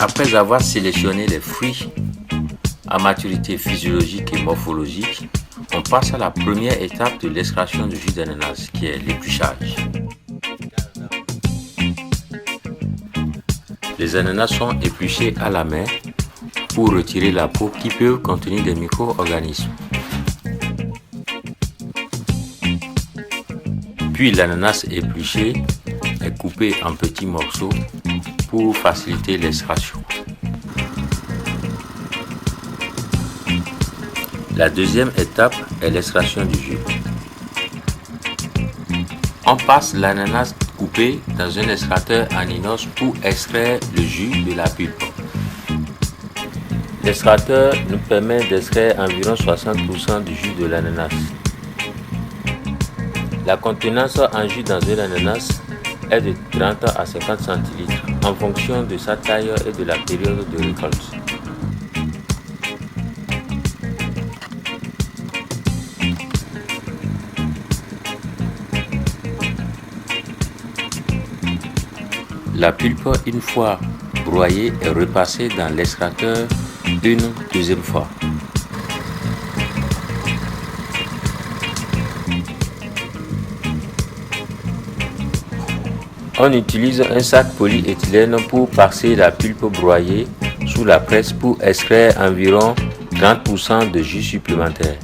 Après avoir sélectionné les fruits à maturité physiologique et morphologique, on passe à la première étape de l'extraction du jus d'ananas, qui est l'épluchage. Les ananas sont épluchés à la main pour retirer la peau qui peut contenir des micro-organismes. Puis l'ananas épluché est coupé en petits morceaux pour faciliter l'extraction. La deuxième étape est l'extraction du jus. On passe l'ananas coupé dans un extracteur en inox pour extraire le jus de la pulpe. L'extracteur nous permet d'extraire environ 60% du jus de l'ananas. La contenance en jus dans un ananas est de 30 à 50 centilitres en fonction de sa taille et de la période de récolte. La pulpe, une fois broyée, est repassée dans l'extracteur une deuxième fois. On utilise un sac polyéthylène pour passer la pulpe broyée sous la presse pour extraire environ 30% de jus supplémentaire.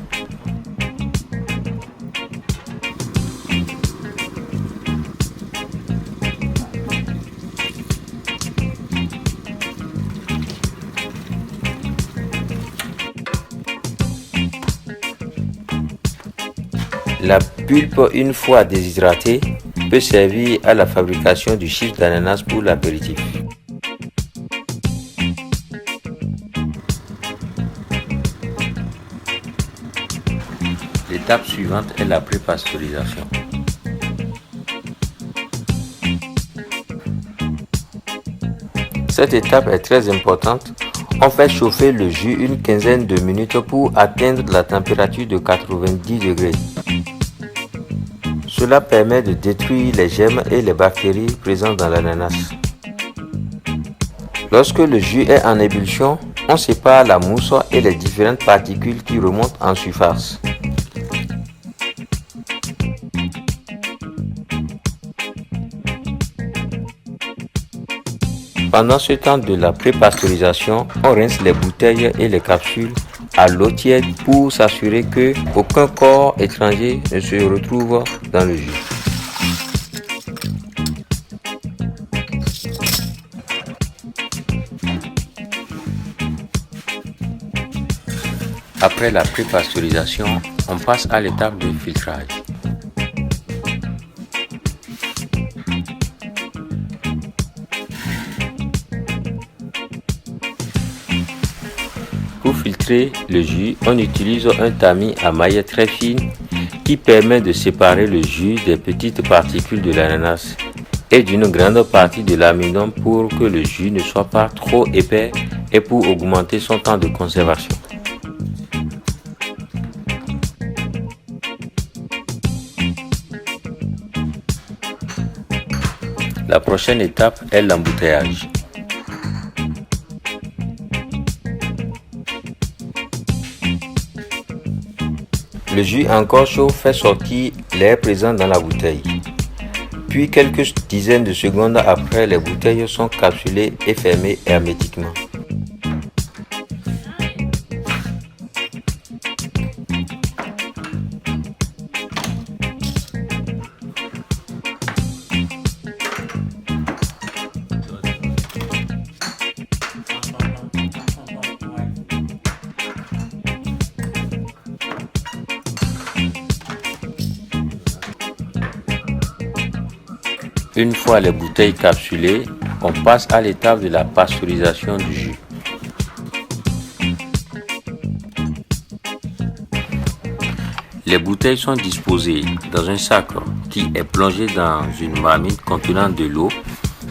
La pulpe, une fois déshydratée, peut servir à la fabrication du chips d'ananas pour l'apéritif. L'étape suivante est la pré-pasteurisation. Cette étape est très importante. On fait chauffer le jus une quinzaine de minutes pour atteindre la température de 90 degrés. Cela permet de détruire les germes et les bactéries présentes dans l'ananas. Lorsque le jus est en ébullition, on sépare la mousse et les différentes particules qui remontent en surface. Pendant ce temps de la pré-pasteurisation, on rince les bouteilles et les capsules à l'eau tiède pour s'assurer que aucun corps étranger ne se retrouve dans le jus. Après la pré-pasteurisation, on passe à l'étape de filtrage. Pour filtrer le jus, on utilise un tamis à maille très fine qui permet de séparer le jus des petites particules de l'ananas et d'une grande partie de l'amidon pour que le jus ne soit pas trop épais et pour augmenter son temps de conservation. La prochaine étape est l'embouteillage. Le jus encore chaud fait sortir l'air présent dans la bouteille. Puis quelques dizaines de secondes après, les bouteilles sont capsulées et fermées hermétiquement. Une fois les bouteilles capsulées, on passe à l'étape de la pasteurisation du jus. Les bouteilles sont disposées dans un sac qui est plongé dans une marmite contenant de l'eau,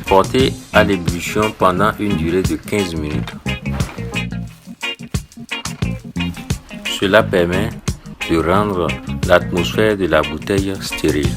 portée à l'ébullition pendant une durée de 15 minutes. Cela permet de rendre l'atmosphère de la bouteille stérile.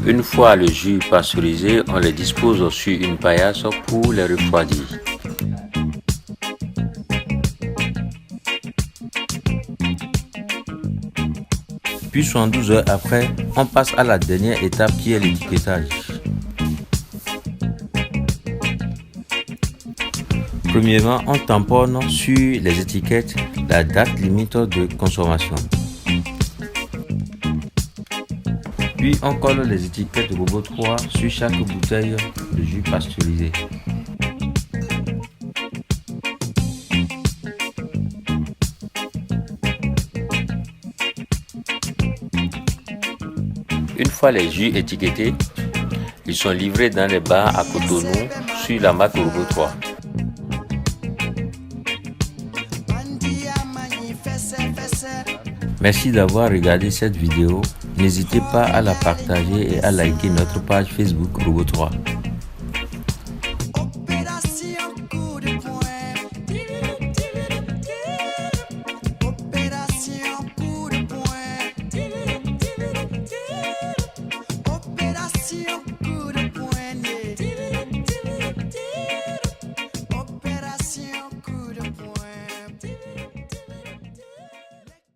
Une fois le jus pasteurisé, on les dispose sur une paillasse pour les refroidir. Puis 72 heures après, on passe à la dernière étape qui est l'étiquetage. Premièrement, on tamponne sur les étiquettes la date limite de consommation. Puis on colle les étiquettes Robot 3 sur chaque bouteille de jus pasteurisé. Une fois les jus étiquetés, ils sont livrés dans les bars à Cotonou sur la marque Robot 3. Merci d'avoir regardé cette vidéo. N'hésitez pas à la partager et à liker notre page Facebook Robot 3.